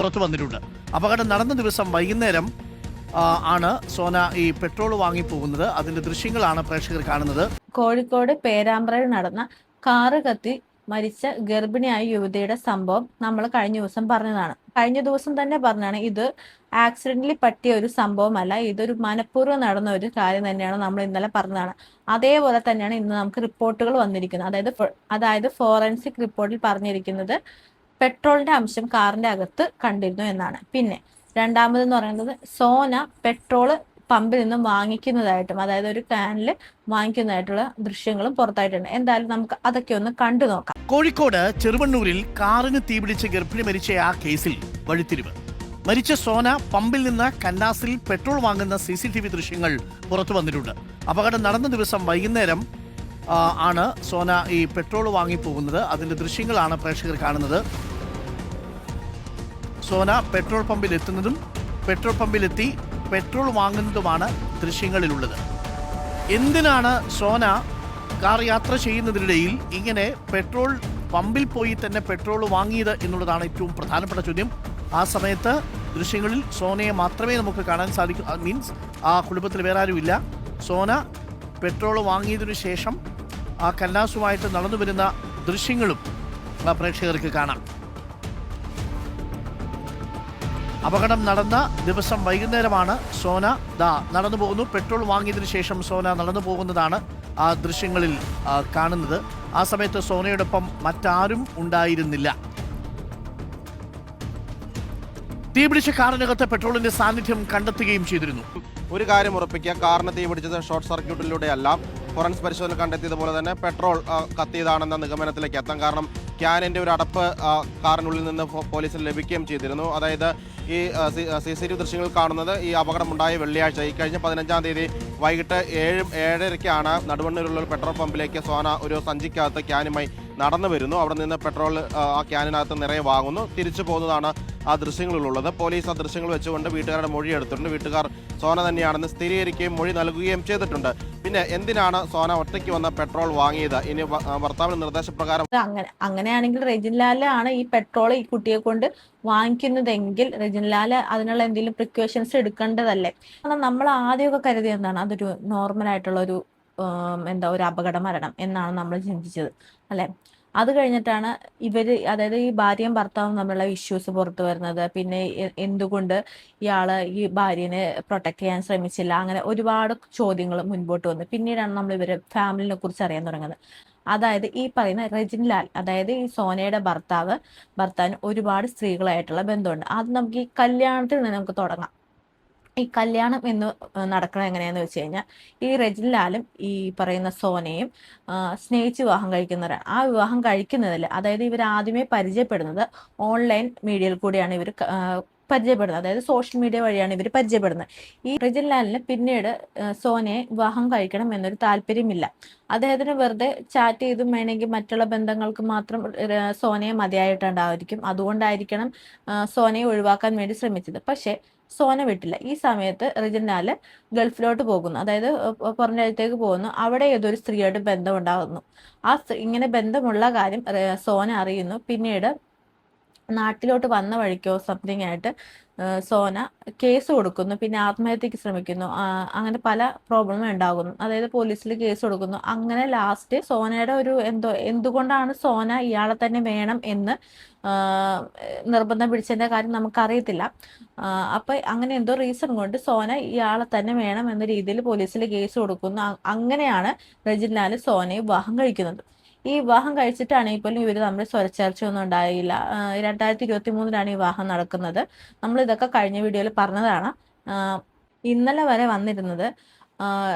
പുറത്തു വന്നിട്ടുണ്ട്. അപകടം നടന്ന ദിവസം വൈകുന്നേരം ആണ് സോന ഈ പെട്രോൾ വാങ്ങി പോകുന്നത്. അതിന്റെ ദൃശ്യങ്ങളാണ് പ്രേക്ഷകർ കാണുന്നത്. കോഴിക്കോട് പേരാമ്പ്രയിൽ നടന്ന കാറ് കത്തി മരിച്ച ഗർഭിണിയായ യുവതിയുടെ സംഭവം നമ്മൾ കഴിഞ്ഞ ദിവസം പറഞ്ഞതാണ്. കഴിഞ്ഞ ദിവസം തന്നെ പറഞ്ഞാണ് ഇത് ആക്സിഡന്റലി പറ്റിയ ഒരു സംഭവമല്ല, ഇതൊരു മനഃപൂർവ്വം നടന്ന ഒരു കാര്യം തന്നെയാണ് നമ്മൾ ഇന്നലെ പറഞ്ഞതാണ്. അതേപോലെ തന്നെയാണ് ഇന്ന് നമുക്ക് റിപ്പോർട്ടുകൾ വന്നിരിക്കുന്നത്. അതായത് ഫോറൻസിക് റിപ്പോർട്ടിൽ പറഞ്ഞിരിക്കുന്നത് പെട്രോളിന്റെ അംശം കാറിന്റെ അകത്ത് കണ്ടിരുന്നു എന്നാണ്. പിന്നെ രണ്ടാമതെന്ന് പറയുന്നത് സോന പെട്രോള് പമ്പിൽ നിന്നും വാങ്ങിക്കുന്നതായിട്ടും, അതായത് ഒരു കാനിൽ വാങ്ങിക്കുന്നതായിട്ടുള്ള ദൃശ്യങ്ങളും പുറത്തായിട്ടുണ്ട്. എന്തായാലും നമുക്ക് അതൊക്കെ ഒന്ന് കണ്ടു നോക്കാം. കോഴിക്കോട് ചെറുവണ്ണൂരിൽ കാറിന് തീപിടിച്ച് ഗർഭിണി മരിച്ച ആ കേസിൽ വഴിത്തിരിവ്. മരിച്ച സോന പമ്പിൽ നിന്ന് കന്നാസിൽ പെട്രോൾ വാങ്ങുന്ന CCTV ദൃശ്യങ്ങൾ പുറത്തു വന്നിട്ടുണ്ട്. അപകടം നടന്ന ദിവസം വൈകുന്നേരം ആണ് സോന ഈ പെട്രോൾ വാങ്ങി പോകുന്നത്. അതിന്റെ ദൃശ്യങ്ങളാണ് പ്രേക്ഷകർ കാണുന്നത്. സോന പെട്രോൾ പമ്പിൽ എത്തുന്നതും പെട്രോൾ പമ്പിലെത്തി പെട്രോൾ വാങ്ങുന്നതുമാണ് ദൃശ്യങ്ങളിലുള്ളത്. എന്തിനാണ് സോന കാർ യാത്ര ചെയ്യുന്നതിനിടയിൽ ഇങ്ങനെ പെട്രോൾ പമ്പിൽ പോയി തന്നെ പെട്രോൾ വാങ്ങിയത് എന്നുള്ളതാണ് ഏറ്റവും പ്രധാനപ്പെട്ട ചോദ്യം. ആ സമയത്ത് ദൃശ്യങ്ങളിൽ സോനയെ മാത്രമേ നമുക്ക് കാണാൻ സാധിക്കൂ. മീൻസ് ആ കുടുംബത്തിൽ വേറെ ആരുമില്ല. സോന പെട്രോൾ വാങ്ങിയതിനു ശേഷം ആ കന്നാസുമായിട്ട് നടന്നു വരുന്ന ദൃശ്യങ്ങളും പ്രേക്ഷകർക്ക് കാണാം. അപകടം നടന്ന ദിവസം വൈകുന്നേരമാണ് സോന നടന്നു പോകുന്നു. പെട്രോൾ വാങ്ങിയതിനു ശേഷം സോന നടന്നു പോകുന്നതാണ് ആ ദൃശ്യങ്ങളിൽ കാണുന്നത്. ആ സമയത്ത് സോനയോടൊപ്പം മറ്റാരും ഉണ്ടായിരുന്നില്ല. തീപിടിച്ച കാറിനകത്ത് പെട്രോളിന്റെ സാന്നിധ്യം കണ്ടെത്തുകയും ചെയ്തിരുന്നു. ഒരു കാര്യം ഉറപ്പിക്കുക, കാറിന് തീപിടിച്ചത് ഷോർട്ട് സർക്യൂട്ടിലൂടെയല്ല. ഫോറൻസിക് പരിശോധന കണ്ടെത്തിയതുപോലെ തന്നെ പെട്രോൾ കത്തിയതാണെന്ന നിഗമനത്തിലേക്ക് എത്താം. കാരണം ക്യാനിൻ്റെ ഒരു അടപ്പ് കാറിനുള്ളിൽ നിന്ന് പോലീസിന് ലഭിക്കുകയും ചെയ്തിരുന്നു. അതായത് ഈ CCTV ദൃശ്യങ്ങൾ കാണുന്നത് ഈ അപകടമുണ്ടായ വെള്ളിയാഴ്ച, ഈ കഴിഞ്ഞ 15-ാം തീയതി വൈകിട്ട് 7:30-ക്കാണ് നടുവണ്ണൂരിലുള്ള ഒരു പെട്രോൾ പമ്പിലേക്ക് സോന ഒരു സഞ്ചിക്കകത്ത് ക്യാനുമായി നടന്നു വരുന്നു. അവിടെ നിന്ന് പെട്രോൾ ആ ക്യാനിനകത്ത് നിറയെ വാങ്ങുന്നു. തിരിച്ചു പോകുന്നതാണ് ആ ദൃശ്യങ്ങളിലുള്ളത്. പോലീസ് ആ ദൃശ്യങ്ങൾ വെച്ചുകൊണ്ട് വീട്ടുകാരുടെ മൊഴി എടുത്തിട്ടുണ്ട്. വീട്ടുകാർ സോന തന്നെയാണെന്ന് സ്ഥിരീകരിക്കുകയും മൊഴി നൽകുകയും ചെയ്തിട്ടുണ്ട്. പിന്നെ എന്തിനാണ് സോന ഒറ്റയ്ക്ക് വന്ന പെട്രോൾ വാങ്ങിയത്? ഇനി ഭർത്താവിന്റെ നിർദ്ദേശപ്രകാരം അങ്ങനെയാണെങ്കിൽ റെജിൻലാൽ ആണ് ഈ പെട്രോൾ ഈ കുട്ടിയെ കൊണ്ട് വാങ്ങിക്കുന്നതെങ്കിൽ റെജിൻലാൽ അതിനുള്ള എന്തെങ്കിലും പ്രിക്കോഷൻസ് എടുക്കേണ്ടതല്ലേ? നമ്മൾ ആദ്യമൊക്കെ കരുതിയത് എന്താണ്, അതൊരു നോർമൽ ആയിട്ടുള്ള ഒരു ഒരു അപകട മരണം എന്നാണ് നമ്മൾ ചിന്തിച്ചത്, അല്ലെ? അത് കഴിഞ്ഞിട്ടാണ് അതായത് ഈ ഭാര്യയും ഭർത്താവും തമ്മിലുള്ള ഇഷ്യൂസ് പുറത്തു വരുന്നത്. പിന്നെ എന്തുകൊണ്ട് ഇയാള് ഈ ഭാര്യനെ പ്രൊട്ടക്ട് ചെയ്യാൻ ശ്രമിച്ചില്ല, അങ്ങനെ ഒരുപാട് ചോദ്യങ്ങൾ മുൻപോട്ട് വന്നു. പിന്നീടാണ് നമ്മൾ ഇവരെ ഫാമിലിനെ കുറിച്ച് അറിയാൻ തുടങ്ങുന്നത്. അതായത് ഈ പറയുന്ന റെജിൻലാൽ, അതായത് ഈ സോനയുടെ ഭർത്താവിന് ഒരുപാട് സ്ത്രീകളായിട്ടുള്ള ബന്ധമുണ്ട്. അത് നമുക്ക് ഈ കല്യാണത്തിൽ നിന്ന് നമുക്ക് തുടങ്ങാം. ഈ കല്യാണം എന്ന് നടക്കണം എങ്ങനെയാന്ന് വെച്ച് കഴിഞ്ഞാൽ, ഈ റെജിൻലാലും ഈ പറയുന്ന സോനയും സ്നേഹിച്ച് വിവാഹം കഴിക്കുന്നവരാണ്. ആ വിവാഹം കഴിക്കുന്നതിൽ, അതായത് ഇവർ ആദ്യമേ പരിചയപ്പെടുന്നത് ഓൺലൈൻ മീഡിയയിൽ കൂടിയാണ് ഇവർ പരിചയപ്പെടുന്നത്. അതായത് സോഷ്യൽ മീഡിയ വഴിയാണ് ഇവർ പരിചയപ്പെടുന്നത്. ഈ റെജിൻലാലിന് പിന്നീട് സോനയെ വിവാഹം കഴിക്കണം എന്നൊരു താല്പര്യമില്ല. അദ്ദേഹത്തിന് വെറുതെ ചാറ്റ് ചെയ്തും വേണമെങ്കിൽ മറ്റുള്ള ബന്ധങ്ങൾക്ക് മാത്രം സോനയെ മതിയായിട്ടുണ്ടായിരിക്കും. അതുകൊണ്ടായിരിക്കണം സോനയെ ഒഴിവാക്കാൻ വേണ്ടി ശ്രമിച്ചത്. പക്ഷേ സോന വിട്ടില്ല. ഈ സമയത്ത് റെജിൻലാൽ ഗൾഫിലോട്ട് പോകുന്നു, അതായത് പുറം രാജ്യത്തേക്ക് പോകുന്നു. അവിടെ ഏതൊരു സ്ത്രീയായിട്ട് ബന്ധം ഉണ്ടാകുന്നു. ആ ഇങ്ങനെ ബന്ധമുള്ള കാര്യം സോന അറിയുന്നു. പിന്നീട് നാട്ടിലോട്ട് വന്ന വഴിക്കോ സംതിങ് ആയിട്ട് സോന കേസ് കൊടുക്കുന്നു. പിന്നെ ആത്മഹത്യക്ക് ശ്രമിക്കുന്നു. അങ്ങനെ പല പ്രോബ്ലമും ഉണ്ടാകുന്നു. അതായത് പോലീസിൽ കേസ് കൊടുക്കുന്നു. അങ്ങനെ ലാസ്റ്റ് സോനയുടെ ഒരു എന്തുകൊണ്ടാണ് സോന ഇയാളെ തന്നെ വേണം എന്ന് നിർബന്ധം പിടിച്ചതിന്റെ കാര്യം നമുക്കറിയത്തില്ല. അപ്പൊ അങ്ങനെ എന്തോ റീസൺ കൊണ്ട് സോന ഇയാളെ തന്നെ വേണം എന്ന രീതിയിൽ പോലീസിൽ കേസ് കൊടുക്കുന്നു. അങ്ങനെയാണ് റെജിൻലാൽ സോനയെ വിവാഹം കഴിക്കുന്നത്. ഈ വിവാഹം കഴിച്ചിട്ടാണെങ്കിൽ പോലും ഇവർ തമ്മിൽ സ്വരച്ചേർച്ച ഒന്നും ഉണ്ടായില്ല. 2023 വിവാഹം നടക്കുന്നത്. നമ്മൾ ഇതൊക്കെ കഴിഞ്ഞ വീഡിയോയിൽ പറഞ്ഞതാണ്. ഇന്നലെ വരെ വന്നിരുന്നത്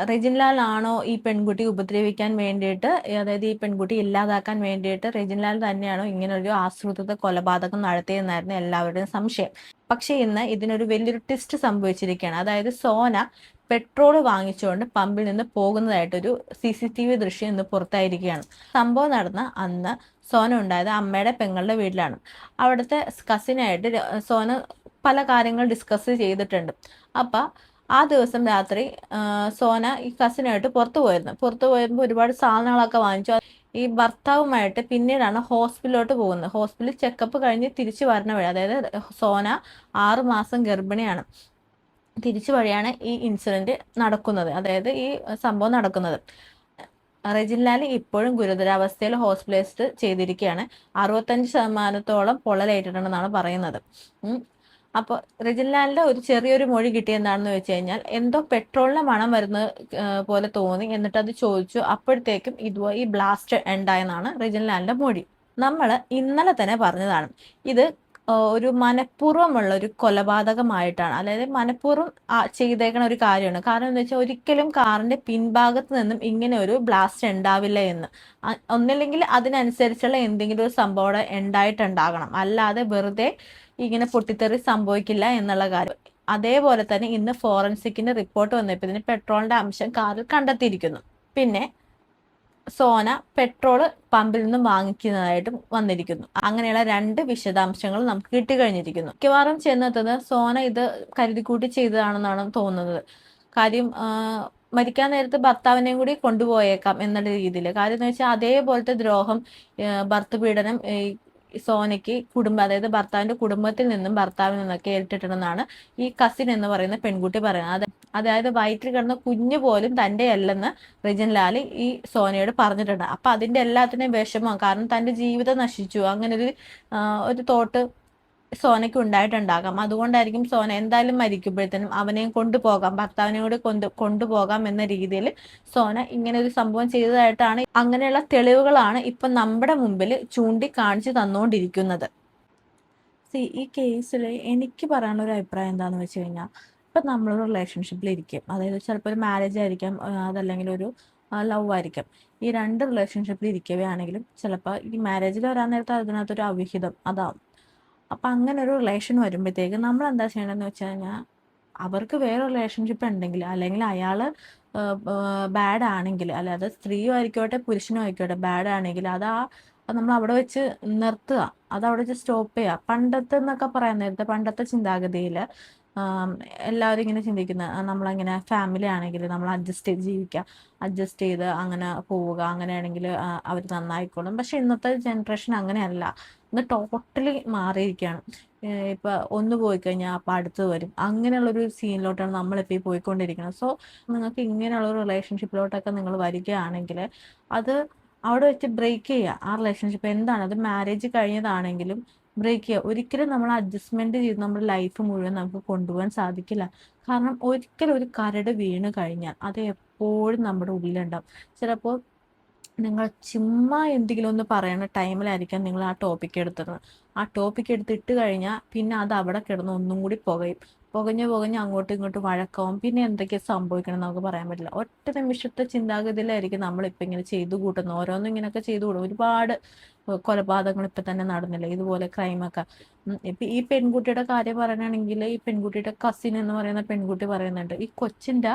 റെജിൻലാൽ ആണോ ഈ പെൺകുട്ടി ഉപദ്രവിക്കാൻ വേണ്ടിയിട്ട്, അതായത് ഈ പെൺകുട്ടി ഇല്ലാതാക്കാൻ വേണ്ടിയിട്ട് റെജിൻലാൽ തന്നെയാണോ ഇങ്ങനൊരു ആസൂത്രിത കൊലപാതകം നടത്തിയെന്നായിരുന്നു എല്ലാവരുടെയും സംശയം. പക്ഷെ ഇന്ന് ഇതിനൊരു വലിയൊരു ട്വിസ്റ്റ് സംഭവിച്ചിരിക്കുകയാണ്. അതായത് സോന പെട്രോൾ വാങ്ങിച്ചുകൊണ്ട് പമ്പിൽ നിന്ന് പോകുന്നതായിട്ടൊരു CCTV ദൃശ്യം ഇന്ന് പുറത്തായിരിക്കുകയാണ്. സംഭവം നടന്ന അന്ന് സോന ഉണ്ടായത് അമ്മയുടെ പെങ്ങളുടെ വീട്ടിലാണ്. അവിടുത്തെ കസിനായിട്ട് സോന പല കാര്യങ്ങൾ ഡിസ്കസ് ചെയ്തിട്ടുണ്ട്. അപ്പം ആ ദിവസം രാത്രി സോന ഈ കസിനായിട്ട് പുറത്തു പോയിരുന്നു. പുറത്തു പോയപ്പോൾ ഒരുപാട് സാധനങ്ങളൊക്കെ വാങ്ങിച്ചു. ഈ ഭർത്താവുമായിട്ട് പിന്നീടാണ് ഹോസ്പിറ്റലിലോട്ട് പോകുന്നത്. ഹോസ്പിറ്റലിൽ ചെക്കപ്പ് കഴിഞ്ഞ് തിരിച്ചു വരുന്ന വഴി, അതായത് സോന 6 മാസം ഗർഭിണിയാണ്, തിരിച്ചു വഴിയാണ് ഈ ഇൻസിഡന്റ് നടക്കുന്നത്, അതായത് ഈ സംഭവം നടക്കുന്നത്. റെജിൻലാൽ ഇപ്പോഴും ഗുരുതരാവസ്ഥയിൽ ഹോസ്പിറ്റലൈസ്ഡ് ചെയ്തിരിക്കുകയാണ്. 65% പൊള്ളലേറ്റിട്ടുണ്ടെന്നാണ് പറയുന്നത്. അപ്പോൾ റെജിൻലാലിന്റെ ഒരു ചെറിയൊരു മൊഴി കിട്ടിയെന്താണെന്ന് വെച്ച് കഴിഞ്ഞാൽ, എന്തോ പെട്രോളിന്റെ മണം വരുന്ന പോലെ തോന്നി, എന്നിട്ട് അത് ചോദിച്ചു. അപ്പോഴത്തേക്കും ഇതുപോലെ ഈ ബ്ലാസ്റ്റ് ഉണ്ടായെന്നാണ് റെജിൻലാലിന്റെ മൊഴി. നമ്മൾ ഇന്നലെ തന്നെ പറഞ്ഞതാണ്, ഇത് ഒരു മനഃപൂർവ്വമുള്ള ഒരു കൊലപാതകമായിട്ടാണ്, അതായത് മനഃപൂർവ്വം ചെയ്തേക്കണ ഒരു കാര്യമാണ്. കാരണം എന്താ വെച്ചാൽ, ഒരിക്കലും കാറിന്റെ പിൻഭാഗത്ത് നിന്നും ഇങ്ങനെ ഒരു ബ്ലാസ്റ്റ് ഉണ്ടാവില്ല എന്ന്. ഒന്നില്ലെങ്കിൽ അതിനനുസരിച്ചുള്ള എന്തെങ്കിലും ഒരു സംഭവം ഉണ്ടായിട്ടുണ്ടാകണം, അല്ലാതെ വെറുതെ ഇങ്ങനെ പൊട്ടിത്തെറി സംഭവിക്കില്ല എന്നുള്ള കാര്യം. അതേപോലെ തന്നെ ഇന്ന് ഫോറൻസിക്കിന്റെ റിപ്പോർട്ട് വന്നപ്പോൾ ഇതിന് പെട്രോളിന്റെ അംശം കാറിൽ കണ്ടെത്തിയിരിക്കുന്നു. പിന്നെ സോന പെട്രോള് പമ്പിൽ നിന്നും വാങ്ങിക്കുന്നതായിട്ടും വന്നിരിക്കുന്നു. അങ്ങനെയുള്ള 2 വിശദാംശങ്ങൾ നമുക്ക് കിട്ടിക്കഴിഞ്ഞിരിക്കുന്നു. മിക്കവാറും ചെന്നെത്തുന്നത് സോന ഇത് കരുതിക്കൂട്ടി ചെയ്തതാണെന്നാണ് തോന്നുന്നത്. കാര്യം മരിക്കാൻ നേരത്ത് ഭർത്താവിനെയും കൂടി കൊണ്ടുപോയേക്കാം എന്നുള്ള രീതിയിൽ. കാര്യം എന്ന് വെച്ചാൽ, അതേപോലത്തെ ദ്രോഹം, ഭർത്തൃപീഡനം സോനയ്ക്ക് അതായത് ഭർത്താവിന്റെ കുടുംബത്തിൽ നിന്നും ഭർത്താവിൽ നിന്നൊക്കെ ഏറ്റിട്ടുണ്ടെന്നാണ് ഈ കസിൻ എന്ന് പറയുന്ന പെൺകുട്ടി പറയുന്നത്. അതായത് വയറ്റിൽ കിടന്ന കുഞ്ഞു പോലും തൻ്റെ അല്ലെന്ന് റെജിൻലാൽ ഈ സോനയോട് പറഞ്ഞിട്ടുണ്ട്. അപ്പൊ അതിന്റെ എല്ലാത്തിനെയും വിഷമം, കാരണം തന്റെ ജീവിതം നശിച്ചു, അങ്ങനെ ഒരു തോട്ട് സോനയ്ക്ക് ഉണ്ടായിട്ടുണ്ടാകാം. അതുകൊണ്ടായിരിക്കും സോന എന്തായാലും മരിക്കുമ്പോഴത്തേനും അവനെയും കൊണ്ടുപോകാം, ഭർത്താവിനെ കൂടി കൊണ്ടുപോകാം എന്ന രീതിയിൽ സോന ഇങ്ങനെ ഒരു സംഭവം ചെയ്തതായിട്ടാണ്, അങ്ങനെയുള്ള തെളിവുകളാണ് ഇപ്പൊ നമ്മുടെ മുമ്പിൽ ചൂണ്ടിക്കാണിച്ചു തന്നുകൊണ്ടിരിക്കുന്നത്. ഈ കേസിൽ എനിക്ക് പറയാനുള്ള ഒരു അഭിപ്രായം എന്താണെന്ന് വെച്ച് കഴിഞ്ഞാൽ, ഇപ്പൊ നമ്മളൊരു റിലേഷൻഷിപ്പിൽ ഇരിക്കും, അതായത് ചിലപ്പോൾ ഒരു മാരേജ് ആയിരിക്കാം, അതല്ലെങ്കിൽ ഒരു ലവ് ആയിരിക്കാം. ഈ 2 റിലേഷൻഷിപ്പിൽ ഇരിക്കുകയാണെങ്കിലും ചിലപ്പോൾ ഈ മാരേജിൽ വരാൻ നേരത്തെ അതിനകത്തൊരു അവിഹിതം അതാവും. അപ്പം അങ്ങനെ ഒരു റിലേഷൻ വരുമ്പോഴത്തേക്ക് നമ്മൾ എന്താ ചെയ്യേണ്ടതെന്ന് വെച്ച് കഴിഞ്ഞാൽ, അവർക്ക് വേറെ റിലേഷൻഷിപ്പ് ഉണ്ടെങ്കിൽ, അല്ലെങ്കിൽ അയാൾ ബാഡ് ആണെങ്കിൽ, അല്ലാതെ സ്ത്രീയും ആയിക്കോട്ടെ പുരുഷനും ആയിക്കോട്ടെ ബാഡ് ആണെങ്കിൽ, അത് നമ്മൾ അവിടെ വെച്ച് നിർത്തുക, അത് അവിടെ വെച്ച് സ്റ്റോപ്പ് ചെയ്യുക. പണ്ടത്തെ എന്നൊക്കെ പറയാൻ നേരത്തെ, പണ്ടത്തെ ചിന്താഗതിയിൽ എല്ലാവരും ഇങ്ങനെ ചിന്തിക്കുന്ന, നമ്മളങ്ങനെ ഫാമിലി ആണെങ്കിൽ നമ്മൾ അഡ്ജസ്റ്റ് ചെയ്ത് ജീവിക്കുക, അഡ്ജസ്റ്റ് ചെയ്ത് അങ്ങനെ പോവുക, അങ്ങനെയാണെങ്കിൽ അവർ നന്നായിക്കോളും. പക്ഷെ ഇന്നത്തെ ജനറേഷൻ അങ്ങനെയല്ല, ഇന്ന് ടോട്ടലി മാറിയിരിക്കുകയാണ്. ഇപ്പൊ ഒന്ന് പോയി കഴിഞ്ഞാൽ അപ്പൊ അടുത്ത് വരും, അങ്ങനെയുള്ളൊരു സീനിലോട്ടാണ് നമ്മളിപ്പോൾ ഈ പോയിക്കൊണ്ടിരിക്കുന്നത്. സോ നിങ്ങൾക്ക് ഇങ്ങനെയുള്ള ഒരു റിലേഷൻഷിപ്പിലോട്ടൊക്കെ നിങ്ങൾ വരികയാണെങ്കിൽ, അത് അവിടെ വെച്ച് ബ്രേക്ക് ചെയ്യുക. ആ റിലേഷൻഷിപ്പ് എന്താണ്, അത് മാരേജ് കഴിഞ്ഞതാണെങ്കിലും ബ്രേക്ക് ചെയ്യുക. ഒരിക്കലും നമ്മൾ അഡ്ജസ്റ്റ്മെന്റ് ചെയ്ത് നമ്മുടെ ലൈഫ് മുഴുവൻ നമുക്ക് കൊണ്ടുപോകാൻ സാധിക്കില്ല. കാരണം ഒരിക്കലും ഒരു കരട് വീണ് കഴിഞ്ഞാൽ അത് എപ്പോഴും നമ്മുടെ ഉള്ളിലുണ്ടാവും. ചിലപ്പോൾ നിങ്ങൾ ചുമ്മാ എന്തെങ്കിലും ഒന്ന് പറയുന്ന ടൈമിലായിരിക്കാം നിങ്ങൾ ആ ടോപ്പിക് എടുത്തിരുന്നത്. ആ ടോപ്പിക് എടുത്തിട്ട് കഴിഞ്ഞാൽ പിന്നെ അത് അവിടെ കിടന്ന് ഒന്നും കൂടി പുകഞ്ഞ് അങ്ങോട്ടും ഇങ്ങോട്ടും വഴക്കാവും. പിന്നെ എന്തൊക്കെ സംഭവിക്കണം നമുക്ക് പറയാൻ പറ്റില്ല. ഒറ്റ നിമിഷത്തെ ചിന്താഗതിയിലായിരിക്കും നമ്മളിപ്പോൾ ഇങ്ങനെ ചെയ്തു കൂട്ടുന്നത്. ഓരോന്നും ഇങ്ങനെയൊക്കെ ചെയ്തു കൂട്ടും. ഒരുപാട് കൊലപാതകങ്ങൾ ഇപ്പം തന്നെ നടന്നില്ല, ഇതുപോലെ ക്രൈമൊക്കെ. ഇപ്പം ഈ പെൺകുട്ടിയുടെ കാര്യം പറയുകയാണെങ്കിൽ, ഈ പെൺകുട്ടിയുടെ കസിൻ എന്ന് പറയുന്ന പെൺകുട്ടി പറയുന്നുണ്ട്, ഈ കൊച്ചിൻ്റെ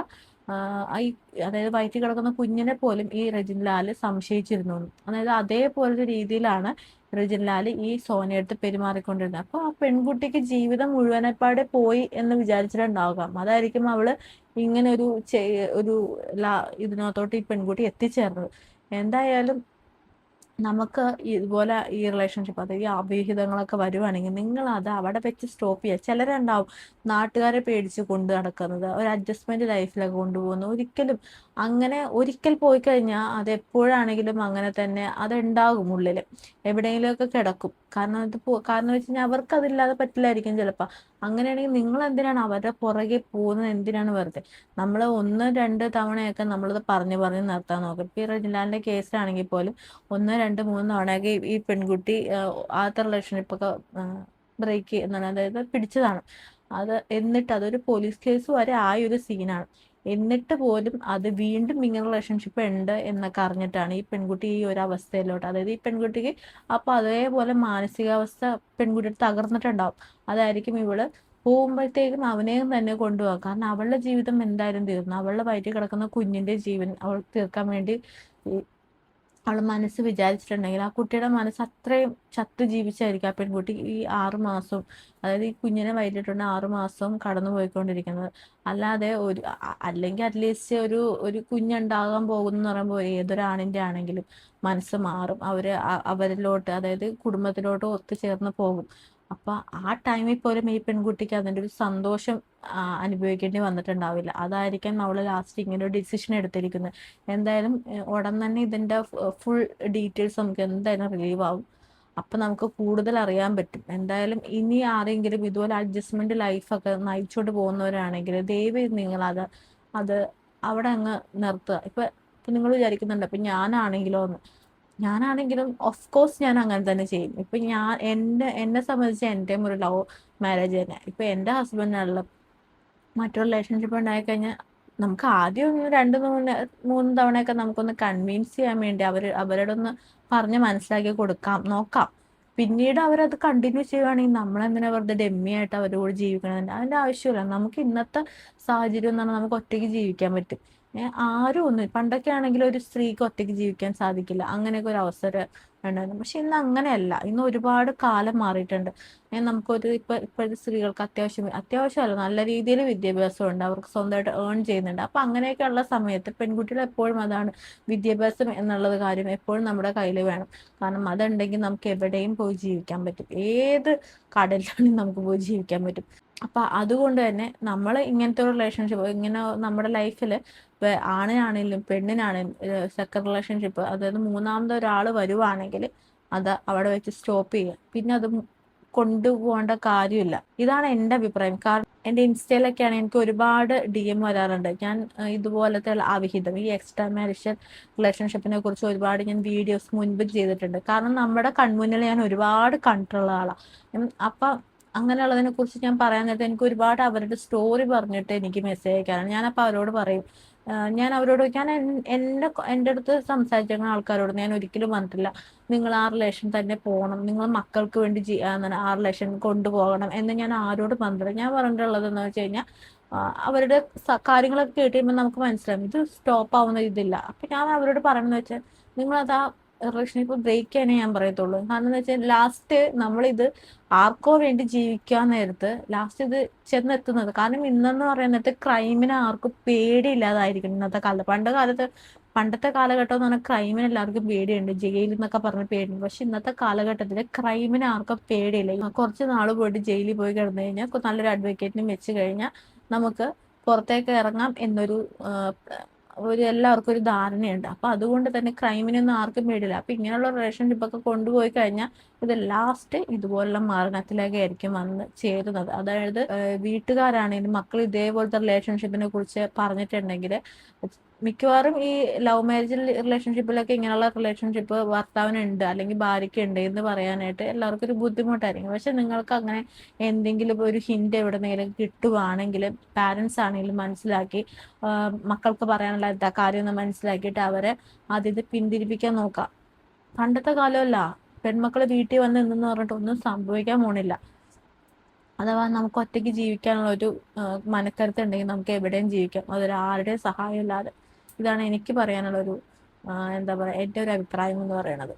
അതായത് വയറ്റിൽ കിടക്കുന്ന കുഞ്ഞിനെ പോലും ഈ റെജിൻലാൽ സംശയിച്ചിരുന്നു. അതായത് അതേപോലൊരു രീതിയിലാണ് റെജിൻലാൽ ഈ സോനയെടുത്ത് പെരുമാറിക്കൊണ്ടിരുന്നത്. അപ്പോൾ ആ പെൺകുട്ടിക്ക് ജീവിതം മുഴുവനെപ്പാടെ പോയി എന്ന് വിചാരിച്ചിട്ടുണ്ടാകാം. അതായിരിക്കും അവള് ഇങ്ങനെ ഒരു ഇതിനകത്തോട്ട് ഈ പെൺകുട്ടി എത്തിച്ചേർന്നത്. എന്തായാലും നമുക്ക് ഇതുപോലെ ഈ റിലേഷൻഷിപ്പ്, അതായത് ഈ അവിഹിതങ്ങളൊക്കെ വരുവാണെങ്കിൽ നിങ്ങൾ അത് അവിടെ വെച്ച് സ്റ്റോപ്പ് ചെയ്യുക. ചിലരുണ്ടാവും നാട്ടുകാരെ പേടിച്ച് കൊണ്ട് നടക്കുന്നത്, ഒരു അഡ്ജസ്റ്റ്മെന്റ് ലൈഫിലൊക്കെ കൊണ്ടുപോകുന്നു. ഒരിക്കൽ പോയി കഴിഞ്ഞാൽ അത് എപ്പോഴാണെങ്കിലും അങ്ങനെ തന്നെ അതുണ്ടാകും, ഉള്ളിൽ എവിടെയെങ്കിലുമൊക്കെ കിടക്കും. കാരണം വെച്ച് കഴിഞ്ഞാൽ അവർക്ക് അതില്ലാതെ പറ്റില്ലായിരിക്കും ചിലപ്പോൾ. അങ്ങനെയാണെങ്കിൽ നിങ്ങൾ എന്തിനാണ് അവരുടെ പുറകെ പോകുന്നത്, എന്തിനാണ് വെറുതെ? നമ്മൾ 1-2 തവണയൊക്കെ നമ്മളത് പറഞ്ഞ് നിർത്താൻ നോക്കും. ഇപ്പം ഈ റെജിൻലാലിന്റെ കേസിലാണെങ്കിൽ പോലും 1-2-3 തവണയൊക്കെ ഈ പെൺകുട്ടി ആദ്യത്തെ റിലേഷൻഷിപ്പൊക്കെ ബ്രേക്ക് ചെയ്യുന്നതാണ്, അതായത് പിടിച്ചതാണ്. എന്നിട്ട് അതൊരു പോലീസ് കേസ് വരെ ആയൊരു സീനാണ്. എന്നിട്ട് പോലും അത് വീണ്ടും ഇങ്ങനെ റിലേഷൻഷിപ്പ് ഉണ്ട് എന്നൊക്കെ അറിഞ്ഞിട്ടാണ് ഈ പെൺകുട്ടി ഈ ഒരു അവസ്ഥയിലോട്ട്, അതായത് ഈ പെൺകുട്ടിക്ക് അപ്പൊ അതേപോലെ മാനസികാവസ്ഥ പെൺകുട്ടി തകർന്നിട്ടുണ്ടാവും. അതായിരിക്കും ഇവള് പോകുമ്പോഴത്തേക്കും അവനെയും തന്നെ കൊണ്ടുപോകാം. കാരണം അവളുടെ ജീവിതം എന്തായാലും തീർന്നു, അവളുടെ വയറ്റിൽ കിടക്കുന്ന കുഞ്ഞിന്റെ ജീവൻ അവൾ തീർക്കാൻ വേണ്ടി അവൾ മനസ്സ് വിചാരിച്ചിട്ടുണ്ടെങ്കിൽ ആ കുട്ടിയുടെ മനസ്സ് അത്രയും ചത്തു ജീവിച്ചായിരിക്കും ആ പെൺകുട്ടി ഈ 6 മാസവും, അതായത് ഈ കുഞ്ഞിനെ വയറ്റിട്ടുണ്ട് 6 മാസവും കടന്നു പോയിക്കൊണ്ടിരിക്കുന്നത്. അല്ലാതെ അല്ലെങ്കിൽ അറ്റ്ലീസ്റ്റ് ഒരു കുഞ്ഞുണ്ടാകാൻ പോകുന്നു എന്ന് പറയുമ്പോൾ ഏതൊരാണിന്റെ ആണെങ്കിലും മനസ്സ് മാറും. അവരിലോട്ട്, അതായത് കുടുംബത്തിലോട്ട് ഒത്തുചേർന്ന് പോകും. അപ്പൊ ആ ടൈമിൽ പോലും ഈ പെൺകുട്ടിക്ക് അതിന്റെ ഒരു സന്തോഷം അനുഭവിക്കേണ്ടി വന്നിട്ടുണ്ടാവില്ല. അതായിരിക്കാം അവള് ലാസ്റ്റ് ഇങ്ങനെ ഒരു ഡിസിഷൻ എടുത്തിരിക്കുന്നത്. എന്തായാലും ഉടൻ തന്നെ ഇതിന്റെ ഫുൾ ഡീറ്റെയിൽസ് നമുക്ക് എന്തായാലും റിലീവ് ആവും. അപ്പൊ നമുക്ക് കൂടുതൽ അറിയാൻ പറ്റും. എന്തായാലും ഇനി ആരെങ്കിലും ഇതുപോലെ അഡ്ജസ്റ്റ്മെന്റ് ലൈഫൊക്കെ നയിച്ചോണ്ട് പോകുന്നവരാണെങ്കിൽ ദയവ് നിങ്ങൾ അത് അവിടെ അങ്ങ് നിർത്തുക. ഇപ്പൊ നിങ്ങൾ വിചാരിക്കുന്നുണ്ട് അപ്പൊ ഞാനാണെങ്കിലും ഓഫ് കോഴ്സ് ഞാൻ അങ്ങനെ തന്നെ ചെയ്യും. ഇപ്പൊ എന്നെ സംബന്ധിച്ച് എൻ്റെ ഒരു ലവ് മാരേജ് തന്നെ. ഇപ്പൊ എൻ്റെ ഹസ്ബൻഡിനുള്ള മറ്റൊരു റിലേഷൻഷിപ്പ് ഉണ്ടായി കഴിഞ്ഞാൽ നമുക്ക് ആദ്യം ഒന്ന് 2-3 തവണയൊക്കെ നമുക്കൊന്ന് കൺവിൻസ് ചെയ്യാൻ വേണ്ടി അവരോട് ഒന്ന് പറഞ്ഞ് മനസ്സിലാക്കി കൊടുക്കാം, നോക്കാം. പിന്നീട് അവരത് കണ്ടിന്യൂ ചെയ്യുവാണെങ്കിൽ നമ്മളെന്തിനാ വെറുതെ ഡെമ്മിയായിട്ട് അവരുടെ കൂടെ ജീവിക്കണം? അതിന്റെ ആവശ്യമില്ല. നമുക്ക് ഇന്നത്തെ സാഹചര്യം എന്ന് പറഞ്ഞാൽ നമുക്ക് ഒറ്റയ്ക്ക് ജീവിക്കാൻ പറ്റും. ആരും ഒന്നും, പണ്ടൊക്കെ ആണെങ്കിൽ ഒരു സ്ത്രീക്ക് ഒറ്റയ്ക്ക് ജീവിക്കാൻ സാധിക്കില്ല, അങ്ങനെയൊക്കെ ഒരു അവസരം ഉണ്ടായിരുന്നു. പക്ഷെ ഇന്ന് അങ്ങനെയല്ല. ഇന്ന് ഒരുപാട് കാലം മാറിയിട്ടുണ്ട്. ഇപ്പോഴത്തെ സ്ത്രീകൾക്ക് അത്യാവശ്യമല്ല, നല്ല രീതിയിൽ വിദ്യാഭ്യാസം ഉണ്ട്, അവർക്ക് സ്വന്തമായിട്ട് ഏൺ ചെയ്യുന്നുണ്ട്. അപ്പൊ അങ്ങനെയൊക്കെ ഉള്ള സമയത്ത് പെൺകുട്ടികൾ എപ്പോഴും അതാണ്, വിദ്യാഭ്യാസം എന്നുള്ളത് കാര്യം എപ്പോഴും നമ്മുടെ കയ്യിൽ വേണം. കാരണം അതുണ്ടെങ്കിൽ നമുക്ക് എവിടെയും പോയി ജീവിക്കാൻ പറ്റും, ഏത് കടലിലാണെങ്കിൽ നമുക്ക് പോയി ജീവിക്കാൻ പറ്റും. അപ്പൊ അതുകൊണ്ട് തന്നെ നമ്മൾ ഇങ്ങനത്തെ ഒരു റിലേഷൻഷിപ്പ് ഇങ്ങനെ നമ്മുടെ ലൈഫിൽ ആണിനാണെങ്കിലും പെണ്ണിനാണെങ്കിലും സെക്കൻഡ് റിലേഷൻഷിപ്പ്, അതായത് മൂന്നാമത് ഒരാൾ വരുവാണെങ്കിൽ അത് അവിടെ വെച്ച് സ്റ്റോപ്പ് ചെയ്യുക. പിന്നെ അത് കൊണ്ടുപോകേണ്ട കാര്യമില്ല. ഇതാണ് എൻ്റെ അഭിപ്രായം. കാരണം എൻ്റെ ഇൻസ്റ്റയിലൊക്കെയാണ് എനിക്ക് ഒരുപാട് DM വരാറുണ്ട്. ഞാൻ ഇതുപോലത്തെ അവിഹിതം, ഈ എക്സ്ട്രാ മാരിറ്റൽ റിലേഷൻഷിപ്പിനെ കുറിച്ച് ഒരുപാട് ഞാൻ വീഡിയോസ് മുൻപ് ചെയ്തിട്ടുണ്ട്. കാരണം നമ്മുടെ കൺമുന്നിൽ ഞാൻ ഒരുപാട് കണ്ടിട്ടുള്ള ആളാണ്. അപ്പം അങ്ങനെയുള്ളതിനെ കുറിച്ച് ഞാൻ പറയാൻ നേരത്തെ എനിക്ക് ഒരുപാട് അവരുടെ സ്റ്റോറി പറഞ്ഞിട്ട് എനിക്ക് മെസ്സേജ് അയക്കാറാണ്. ഞാനപ്പോൾ അവരോട് പറയും, എൻ്റെ അടുത്ത് സംസാരിച്ചിരുന്ന ആൾക്കാരോട് ഞാൻ ഒരിക്കലും പറഞ്ഞിട്ടില്ല നിങ്ങൾ ആ റിലേഷൻ തന്നെ പോകണം, നിങ്ങൾ മക്കൾക്ക് വേണ്ടി ആ റിലേഷൻ കൊണ്ടുപോകണം എന്ന് ഞാൻ ആരോടും പറഞ്ഞിട്ടില്ല. ഞാൻ പറഞ്ഞിട്ടുള്ളത് എന്ന് വെച്ച് കഴിഞ്ഞാൽ അവരുടെ കാര്യങ്ങളൊക്കെ കേട്ട് കഴിയുമ്പോൾ നമുക്ക് മനസ്സിലാവും ഇത് സ്റ്റോപ്പ് ആവുന്ന ഇതില്ല. അപ്പൊ ഞാൻ അവരോട് പറയണമെന്ന് വെച്ചാൽ നിങ്ങളത് ആ റിലേഷൻഷിപ്പ് ബ്രേക്ക് ചെയ്യാനേ ഞാൻ പറയത്തുള്ളൂ. കാരണം എന്ന് വെച്ചാൽ ലാസ്റ്റ് നമ്മളിത് ആർക്കോ വേണ്ടി ജീവിക്കാൻ നേരത്ത് ലാസ്റ്റ് ഇത് ചെന്നെത്തുന്നത്. കാരണം ഇന്നെന്ന് പറയുന്നത് ക്രൈമിനെ ആർക്കും പേടിയില്ലാതായിരിക്കും ഇന്നത്തെ കാലത്ത്. പണ്ടത്തെ കാലഘട്ടം എന്ന് പറഞ്ഞാൽ ക്രൈമിന് എല്ലാവർക്കും പേടിയുണ്ട്, ജയിലിൽ നിന്നൊക്കെ പറഞ്ഞ് പേടിയുണ്ട്. പക്ഷെ ഇന്നത്തെ കാലഘട്ടത്തിൽ ക്രൈമിനെ ആർക്കും പേടിയില്ല. കുറച്ച് നാൾ പോയിട്ട് ജയിലിൽ പോയി കിടന്നു കഴിഞ്ഞാൽ നല്ലൊരു അഡ്വക്കേറ്റിനെ വെച്ച് കഴിഞ്ഞാൽ നമുക്ക് പുറത്തേക്ക് ഇറങ്ങാം എന്നൊരു എല്ലാവർക്കും ഒരു ധാരണയുണ്ട്. അപ്പൊ അതുകൊണ്ട് തന്നെ ക്രൈമിനൊന്നും ആർക്കും പേടില്ല. അപ്പൊ ഇങ്ങനെയുള്ള റിലേഷൻഷിപ്പ് ഒക്കെ കൊണ്ടുപോയി കഴിഞ്ഞാൽ ഇത് ലാസ്റ്റ് ഇതുപോലുള്ള മരണത്തിലേക്കായിരിക്കും വന്ന് ചേരുന്നത്. അതായത് വീട്ടുകാരാണെങ്കിലും മക്കൾ ഇതേപോലത്തെ റിലേഷൻഷിപ്പിനെ കുറിച്ച് പറഞ്ഞിട്ടുണ്ടെങ്കിൽ മിക്കവാറും ഈ ലവ് മാരേജ് റിലേഷൻഷിപ്പിലൊക്കെ ഇങ്ങനെയുള്ള റിലേഷൻഷിപ്പ് ഭർത്താവിനുണ്ട് അല്ലെങ്കിൽ ഭാര്യയ്ക്ക് ഉണ്ട് എന്ന് പറയാനായിട്ട് എല്ലാവർക്കും ഒരു ബുദ്ധിമുട്ടായിരിക്കും. പക്ഷെ നിങ്ങൾക്ക് അങ്ങനെ എന്തെങ്കിലും ഒരു ഹിന്റ് എവിടെന്നെങ്കിലും കിട്ടുവാണെങ്കിൽ പാരൻസ് ആണെങ്കിലും മനസ്സിലാക്കി മക്കൾക്ക് പറയാനുള്ള എന്താ കാര്യം എന്ന് മനസ്സിലാക്കിയിട്ട് അവരെ ആദ്യം പിന്തിരിപ്പിക്കാൻ നോക്കാം. പണ്ടത്തെ കാലമല്ല, പെൺമക്കൾ വീട്ടിൽ വന്ന് നിന്നെന്ന് പറഞ്ഞിട്ട് ഒന്നും സംഭവിക്കാൻ പോണില്ല. അഥവാ നമുക്ക് ഒറ്റയ്ക്ക് ജീവിക്കാനുള്ള ഒരു മനക്കരുത്ത് ഉണ്ടെങ്കിൽ നമുക്ക് എവിടെയും ജീവിക്കാം, അതൊരാരുടെയും സഹായം ഇല്ലാതെ. ഇതാണ് എനിക്ക് പറയാനുള്ള ഒരു എന്താ പറയാ, എൻ്റെ ഒരു അഭിപ്രായം എന്ന് പറയുന്നത്.